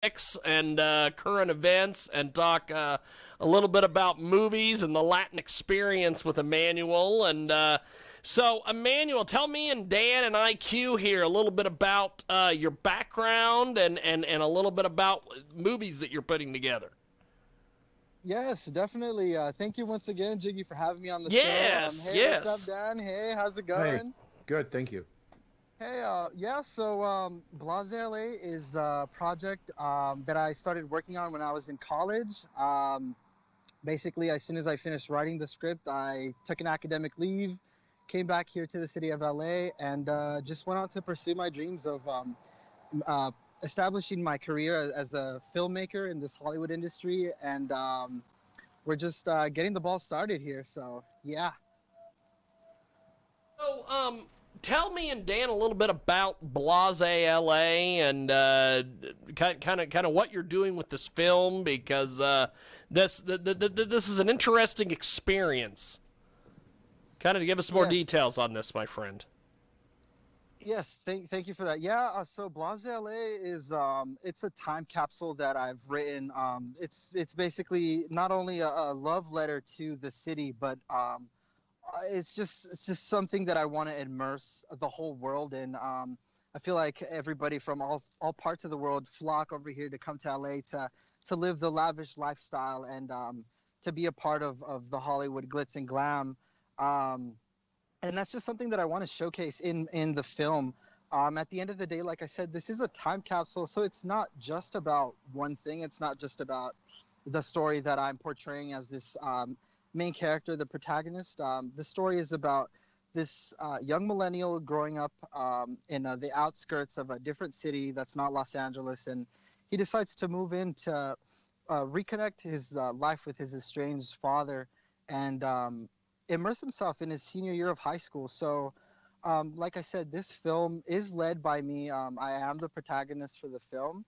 and current events and talk a little bit about movies and the Latin experience with Emmanuel. And so, Emmanuel, tell me and Dan and IQ here a little bit about your background and a little bit about movies that you're putting together. Yes, definitely. Thank you once again, Jiggy, for having me on the show. Yes, Hey, what's up, yes. Dan? Hey, how's it Hey, going? good, thank you. Hey, yeah, so Blasia LA is a project that I started working on when I was in college. Basically, as soon as I finished writing the script, I took an academic leave, came back here to the city of LA, and just went out to pursue my dreams of uh, establishing my career as a filmmaker in this Hollywood industry. And we're just getting the ball started here. So, yeah. So, tell me and Dan a little bit about Blase LA and kind of what you're doing with this film because this is an interesting experience. Kind of give us more Yes. details on this, my friend. Yes, thank you for that. Yeah, so Blase LA is it's a time capsule that I've written. It's basically not only a love letter to the city, but it's just something that I want to immerse the whole world in. I feel like everybody from all parts of the world flock over here to come to LA to live the lavish lifestyle and to be a part of the Hollywood glitz and glam. Um, and that's just something that I want to showcase in the film. At the end of the day, like I said, this is a time capsule, so it's not just about one thing. It's not just about the story that I'm portraying as this main character, the protagonist. The story is about this young millennial growing up in the outskirts of a different city that's not Los Angeles, and he decides to move in to reconnect his life with his estranged father and immerse himself in his senior year of high school. So, like I said, this film is led by me. I am the protagonist for the film,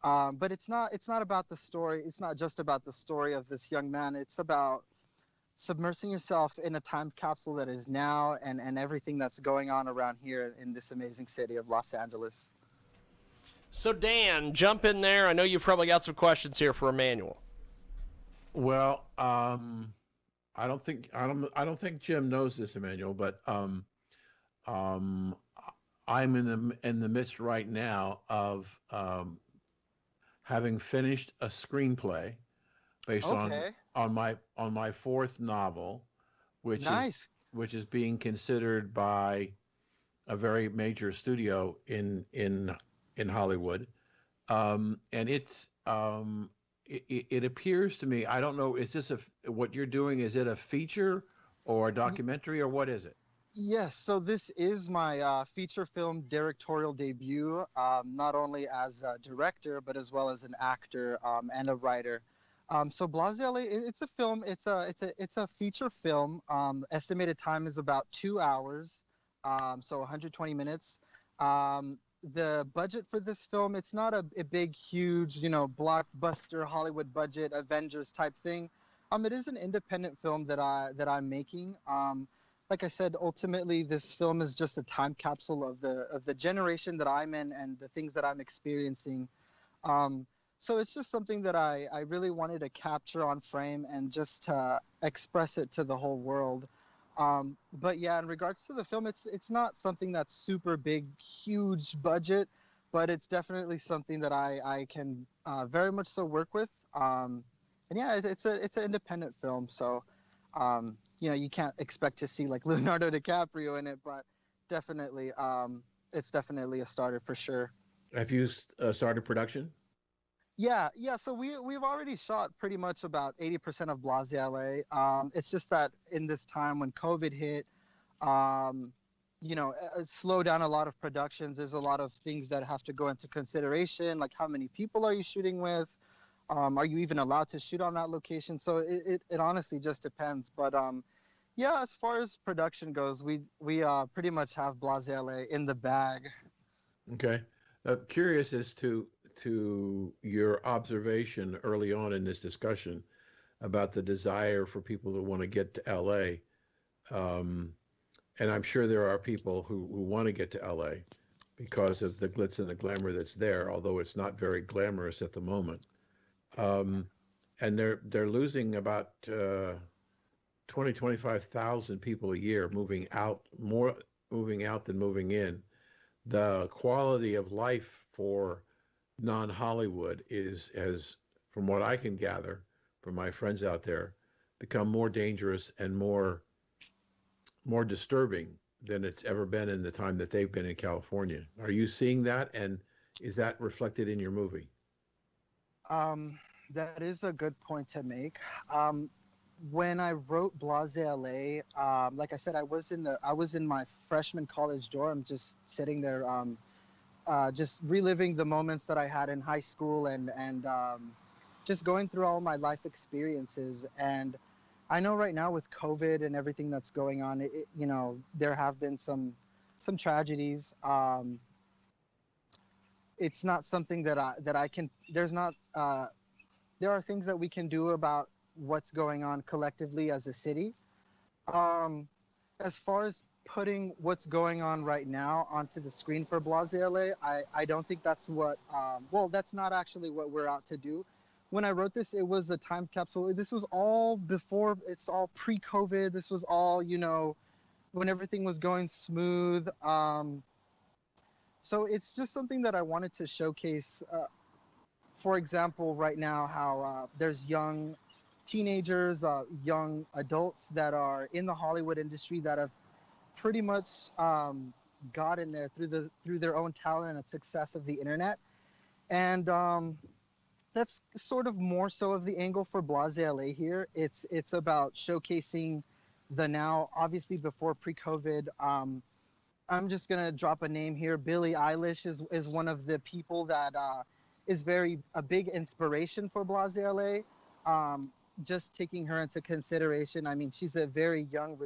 but it's not about the story. It's not just about the story of this young man. It's about submersing yourself in a time capsule that is now and everything that's going on around here in this amazing city of Los Angeles. So, Dan, jump in there. I know you've probably got some questions here for Emmanuel. Well, I don't think Jim knows this, Emmanuel, but um, I'm in the midst right now of having finished a screenplay based on Okay, my fourth novel, which is nice. which is being considered by a very major studio in Hollywood. And it appears to me, I don't know, is this what you're doing? Is it a feature or a documentary or what is it? Yes, so this is my feature film directorial debut, not only as a director but as well as an actor and a writer. So Blasiale, it's a film. It's a feature film. Estimated time is about 2 hours, so 120 minutes. The budget for this film, it's not a big, huge, blockbuster Hollywood budget Avengers type thing. It is an independent film that I'm making. Like I said, ultimately, this film is just a time capsule of the generation that I'm in and the things that I'm experiencing. Um, so it's just something that I really wanted to capture on frame and just to express it to the whole world. But yeah, in regards to the film, it's not something that's super big, huge budget, but it's definitely something that I can very much so work with. And yeah, it's an independent film, so you can't expect to see like Leonardo DiCaprio in it, but definitely, it's definitely a starter for sure. Have you started production? Yeah, yeah. So we've already shot pretty much about 80% of Blase LA. It's just that in this time when COVID hit, um, slow down a lot of productions. There's a lot of things that have to go into consideration, like how many people are you shooting with? Are you even allowed to shoot on that location? So it honestly just depends. But yeah, as far as production goes, we pretty much have Blase LA in the bag. Okay. Curious as to your observation early on in this discussion about the desire for people to want to get to LA. And I'm sure there are people who want to get to LA. because of the glitz and the glamour that's there, although it's not very glamorous at the moment. Um, and they're losing about 25,000 people a year moving out, more moving out than moving in. The quality of life for non-Hollywood is, as from what I can gather from my friends out there, become more dangerous and more disturbing than it's ever been in the time that they've been in California. Are you seeing that, and is that reflected in your movie? That is a good point to make. Um, when I wrote Blase LA, like I said, I was in my freshman college dorm, just sitting there, just reliving the moments that I had in high school, and just going through all my life experiences. And I know right now with COVID and everything that's going on, there have been some tragedies. It's not something that I can. There's not. There are things that we can do about what's going on collectively as a city. Um, as far as putting what's going on right now onto the screen for Blase LA, I don't think that's what, well, that's not actually what we're out to do. When I wrote this, it was a time capsule. This was all before, it's all pre COVID. This was all, when everything was going smooth. So it's just something that I wanted to showcase. For example, right now, how there's young teenagers, young adults that are in the Hollywood industry that have pretty much got in there through their own talent and success of the internet, and that's sort of more so of the angle for Blase LA here. It's about showcasing the now, obviously before pre-COVID. I'm just gonna drop a name here. Billie Eilish is one of the people that is a big inspiration for Blase LA. Just taking her into consideration, I mean, she's a very young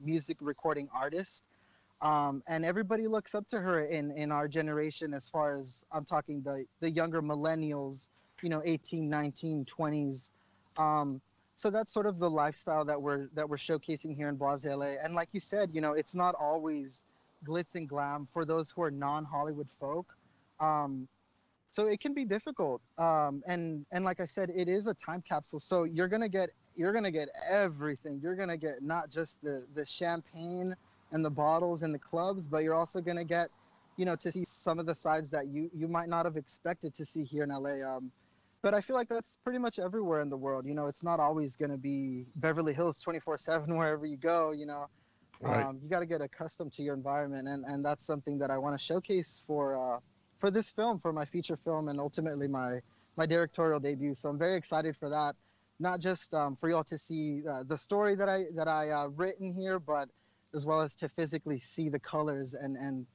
music recording artist, and everybody looks up to her in our generation. As far as I'm talking, the younger millennials, 18, 19, 20s. So that's sort of the lifestyle that we're showcasing here in Blase LA. And like you said, it's not always glitz and glam for those who are non-Hollywood folk. So it can be difficult. And like I said, it is a time capsule. So you're gonna get everything. You're gonna get not just the champagne and the bottles and the clubs, but you're also gonna get, to see some of the sides that you might not have expected to see here in LA. But I feel like that's pretty much everywhere in the world. It's not always gonna be Beverly Hills 24/7 wherever you go. Right. You got to get accustomed to your environment, and that's something that I want to showcase for this film, for my feature film, and ultimately my directorial debut. So I'm very excited for that, not just for y'all to see the story that I written here, but as well as to physically see the colors and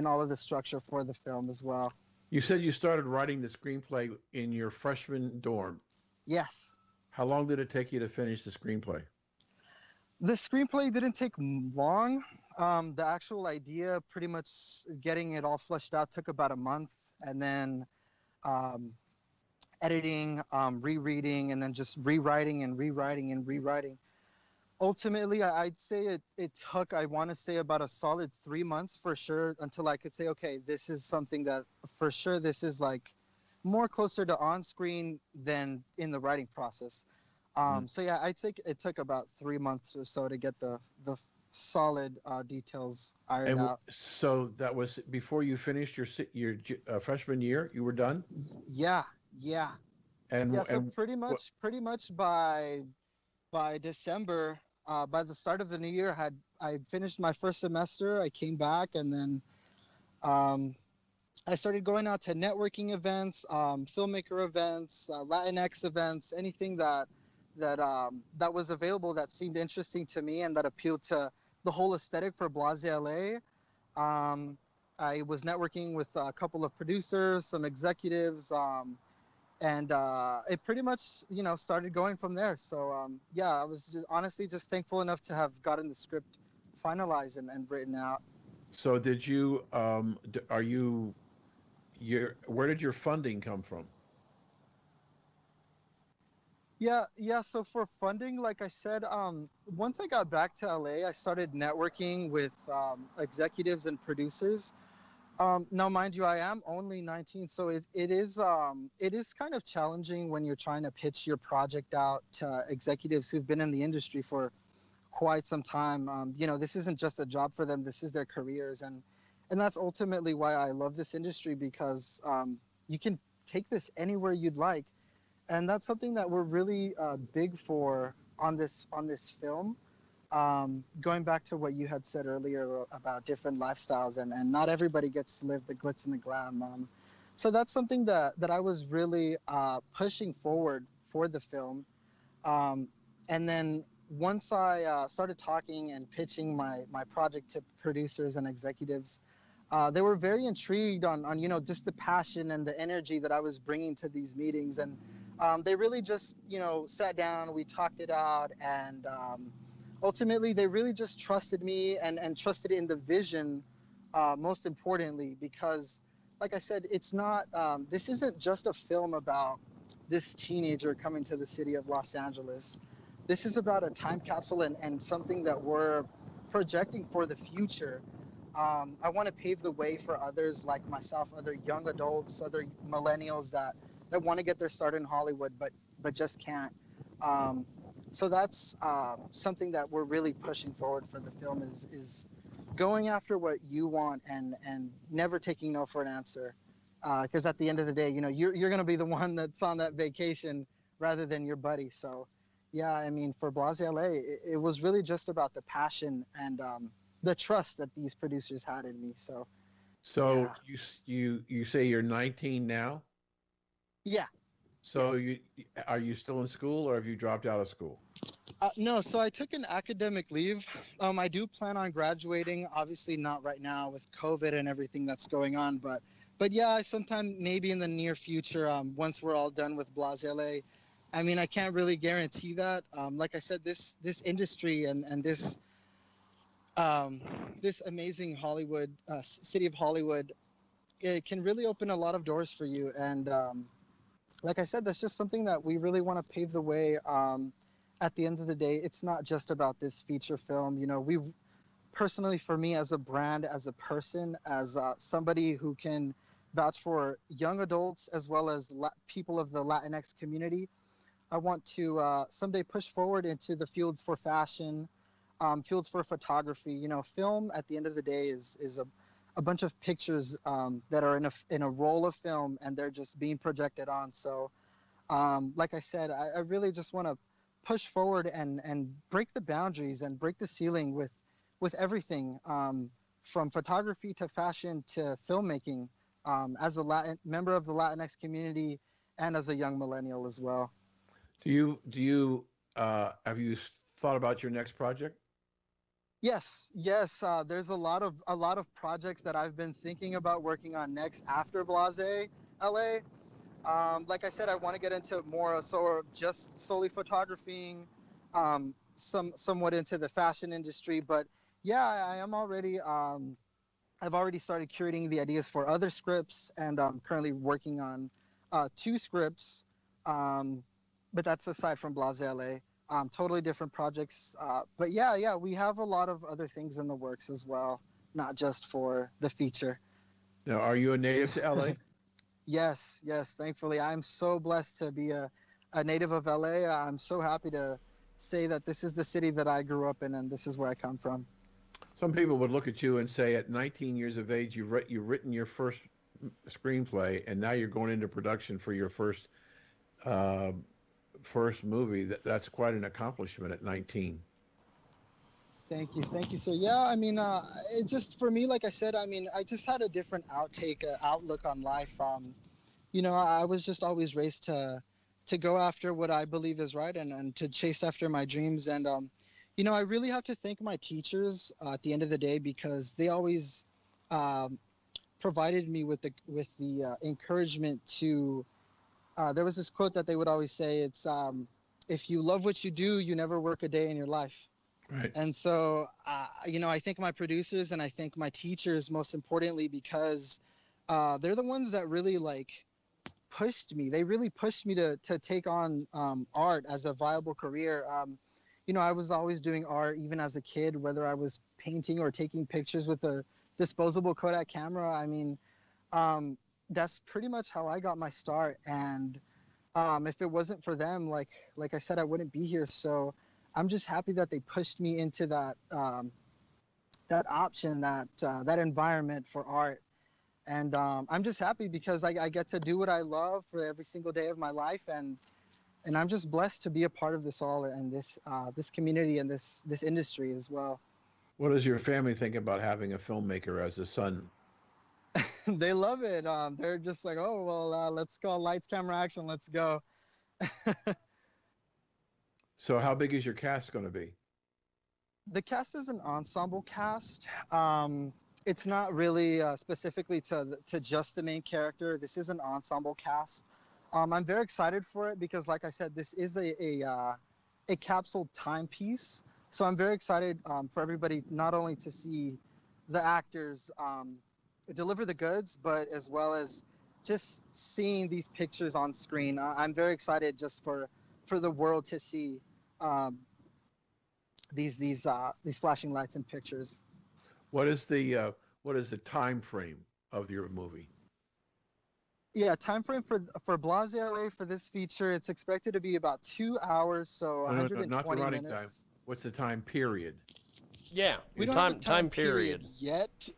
all of the structure for the film as well. You said you started writing the screenplay in your freshman dorm. Yes. How long did it take you to finish the screenplay? The screenplay didn't take long. The actual idea, pretty much getting it all fleshed out, took about a month, and then um, editing, rereading, and then just rewriting and rewriting and rewriting. Ultimately, I'd say it took, I want to say, about a solid 3 months for sure until I could say, okay, this is something that for sure this is like more closer to on screen than in the writing process. So yeah, it took about 3 months or so to get the solid details ironed out. So that was before you finished your freshman year. You were done. Yeah, yeah, And yeah. So and pretty much by December, by the start of the new year, I finished my first semester. I came back, and then um, I started going out to networking events, filmmaker events, Latinx events, anything that was available that seemed interesting to me and that appealed to the whole aesthetic for Blase LA. I was networking with a couple of producers, some executives, and it pretty much started going from there. So yeah, I was just honestly just thankful enough to have gotten the script finalized and written out. so did you are you where did your funding come from? Yeah. So for funding, like I said, once I got back to LA, I started networking with executives and producers. Now, mind you, I am only 19, so it is kind of challenging when you're trying to pitch your project out to executives who've been in the industry for quite some time. This isn't just a job for them; this is their careers, and that's ultimately why I love this industry, because you can take this anywhere you'd like, and that's something that we're really big for on this film. Going back to what you had said earlier about different lifestyles, and not everybody gets to live the glitz and the glam. So that's something that I was really pushing forward for the film. Um, and then once I started talking and pitching my project to producers and executives, they were very intrigued on just the passion and the energy that I was bringing to these meetings, and they really just sat down, we talked it out, and ultimately they really just trusted me and trusted in the vision, most importantly, because like I said, it's not this isn't just a film about this teenager coming to the city of Los Angeles. This is about a time capsule, and something that we're projecting for the future. I want to pave the way for others like myself, other young adults, other millennials that want to get their start in Hollywood, but just can't. Um, so that's something that we're really pushing forward for the film, is going after what you want, and never taking no for an answer. Because at the end of the day, you're going to be the one that's on that vacation rather than your buddy. So, yeah, I mean, for Blasia LA, it was really just about the passion and the trust that these producers had in me. So, So yeah, you say you're 19 now? yeah, So yes. are you still in school or have you dropped out of school? No, so I took an academic leave. I do plan on graduating. Obviously, not right now with COVID and everything that's going on, but yeah, sometime maybe in the near future. Once we're all done with Blase LA, I mean, I can't really guarantee that. Like I said, this industry and um, this amazing Hollywood city of Hollywood, it can really open a lot of doors for you. And like I said, that's just something that we really want to pave the way. At the end of the day, it's not just about this feature film. We personally, for me, as a brand, as a person, as somebody who can vouch for young adults as well as people of the Latinx community, I want to someday push forward into the fields for fashion, fields for photography. Film at the end of the day is a bunch of pictures that are in a roll of film, and they're just being projected on. So like I said, I really just want to push forward and break the boundaries and break the ceiling with everything, from photography to fashion to filmmaking, as a Latin member of the Latinx community and as a young millennial as well. Do you have you thought about your next project? Yes, yes. There's a lot of projects that I've been thinking about working on next after Blase LA. Like I said, I want to get into more sort of just solely photographing, somewhat into the fashion industry. But yeah, I am already. I've already started curating the ideas for other scripts, and I'm currently working on two scripts. Um, but that's aside from Blase LA. Totally different projects. But yeah, yeah, we have a lot of other things in the works as well, not just for the feature. Now, are you a native to LA? Yes, yes. Thankfully, I'm so blessed to be a native of LA. I'm so happy to say that this is the city that I grew up in, and this is where I come from. Some people would look at you and say, at 19 years of age, you've written your first screenplay, and now you're going into production for your uh, first movie. That's quite an accomplishment at 19. Thank you, thank you. So yeah, I mean, it just for me, like I said, I mean, I just had a different outlook on life. I was just always raised to go after what I believe is right, and to chase after my dreams. And I really have to thank my teachers at the end of the day, because they always um, provided me with the encouragement to. There was this quote that they would always say. It's if you love what you do, you never work a day in your life. Right. And so, I thank my producers and I thank my teachers most importantly, because they're the ones that really pushed me. They really pushed me to take on art as a viable career. I was always doing art even as a kid, whether I was painting or taking pictures with a disposable Kodak camera. I mean, that's pretty much how I got my start. And if it wasn't for them, like I said, I wouldn't be here. So I'm just happy that they pushed me into that that option, that environment for art. And I'm just happy because I get to do what I love for every single day of my life, and I'm just blessed to be a part of this all, and this community and this industry as well. What does your family think about having a filmmaker as a son? They love it. They're just like, oh well, let's go, lights, camera, action, let's go. So how big is your cast going to be? The cast is an ensemble cast. It's not really specifically to just the main character. This is an ensemble cast. I'm very excited for it because, like I said, this is a capsule timepiece. So I'm very excited for everybody not only to see the actors deliver the goods, but as well as just seeing these pictures on screen. I'm very excited just for the world to see these flashing lights and pictures. What is the time frame of your movie? Yeah, time frame for Blasia LA for this feature, it's expected to be about 2 hours, so No, 120 not the running minutes. time. What's the time period? Yeah, We your don't have a time period. yet,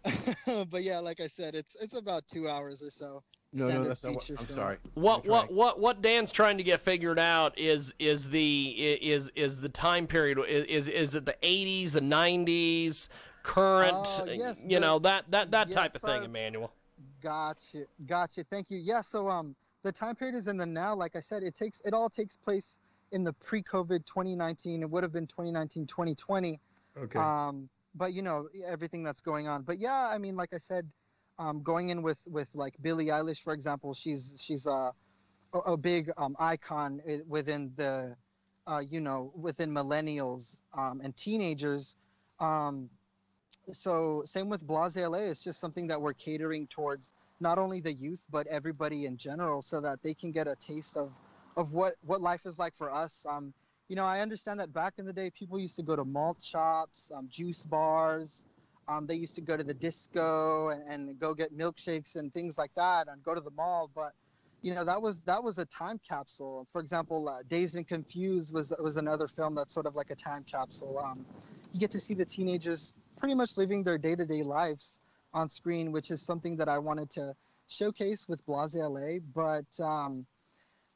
but yeah, like I said, it's about 2 hours or so. No, that's not what, I'm sorry. What Dan's trying to get figured out is the time period. Is it the 80s, the 90s, current? Yes, that type of sir. thing, Emmanuel. Gotcha. Thank you. Yeah, so the time period is in the now. Like I said, it all takes place in the pre-COVID 2019. It would have been 2019, 2020. Okay. But everything that's going on. But yeah, I mean, like I said, going in with like Billie Eilish, for example, she's a big icon within the within millennials and teenagers. So same with Blasia LA. It's just something that we're catering towards not only the youth but everybody in general, so that they can get a taste of what life is like for us. I understand that back in the day, people used to go to malt shops, juice bars. They used to go to the disco and go get milkshakes and things like that, and go to the mall. But that was a time capsule. For example, Dazed and Confused was another film that's sort of like a time capsule. You get to see the teenagers pretty much living their day-to-day lives on screen, which is something that I wanted to showcase with Blasia LA. But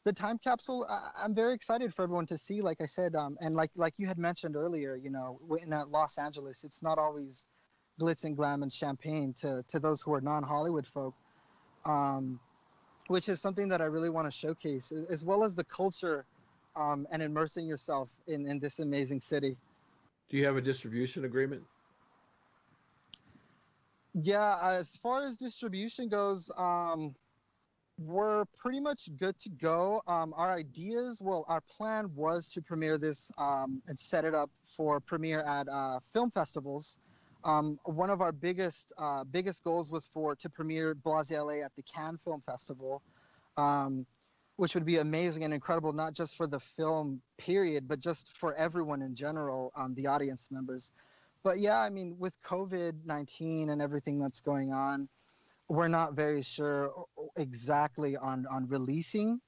the time capsule, I'm very excited for everyone to see, like I said, and like you had mentioned earlier, in Los Angeles, it's not always glitz and glam and champagne to those who are non-Hollywood folk, which is something that I really want to showcase, as well as the culture and immersing yourself in this amazing city. Do you have a distribution agreement? Yeah, as far as distribution goes, we're pretty much good to go. Our plan was to premiere this and set it up for premiere at film festivals. One of our biggest goals was to premiere Blasia LA at the Cannes Film Festival, which would be amazing and incredible, not just for the film period, but just for everyone in general, the audience members. But yeah, I mean, with COVID-19 and everything that's going on, we're not very sure exactly on releasing.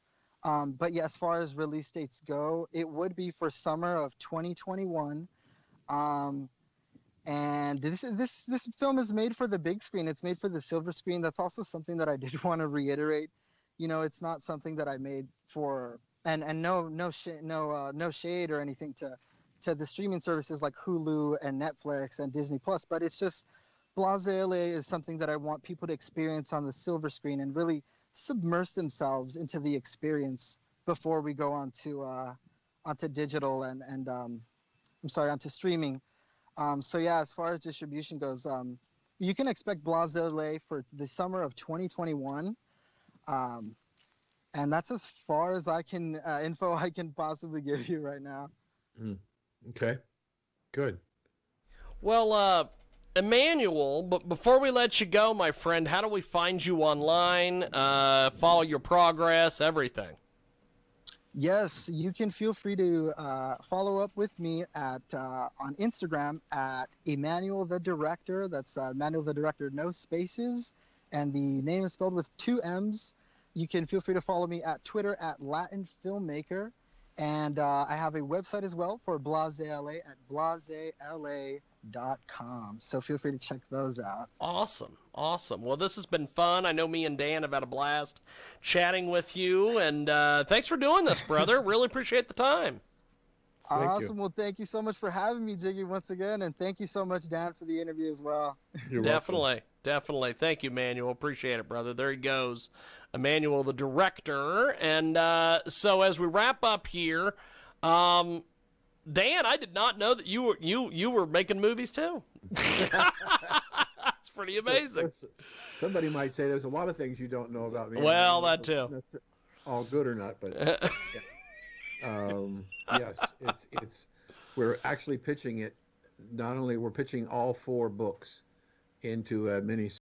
But yeah, as far as release dates go, it would be for summer of 2021. And this film is made for the big screen. It's made for the silver screen. That's also something that I did want to reiterate. It's not something that I made for, and no shade or anything to the streaming services like Hulu and Netflix and Disney Plus, but it's just Blasia LA is something that I want people to experience on the silver screen and really submerge themselves into the experience before we go onto digital and onto streaming. So yeah, as far as distribution goes, you can expect Blasia LA for the summer of 2021. And that's as far as info I can possibly give you right now. Okay, good. Well, Emmanuel, but before we let you go, my friend, how do we find you online, follow your progress, everything? Yes, you can feel free to follow up with me at on Instagram at Emmanuel the Director. That's Emmanuel the Director, no spaces, and the name is spelled with 2 M's. You can feel free to follow me at Twitter at Latin Filmmaker, and I have a website as well for BlaseLA at blasela.com. So feel free to check those out. Awesome. Awesome. Well, this has been fun. I know me and Dan have had a blast chatting with you, and thanks for doing this, brother. Really appreciate the time. Awesome. Well, thank you so much for having me, Jiggy, once again, and thank you so much, Dan, for the interview as well. You're Definitely. Definitely. Thank you, Emmanuel. Appreciate it, brother. There he goes. Emmanuel, the director. And so as we wrap up here, Dan, I did not know that you were making movies too. That's pretty amazing. Somebody might say there's a lot of things you don't know about me. Well, that too. That's all good or not, but yes, it's we're actually pitching it. Not only we're pitching all 4 books into a mini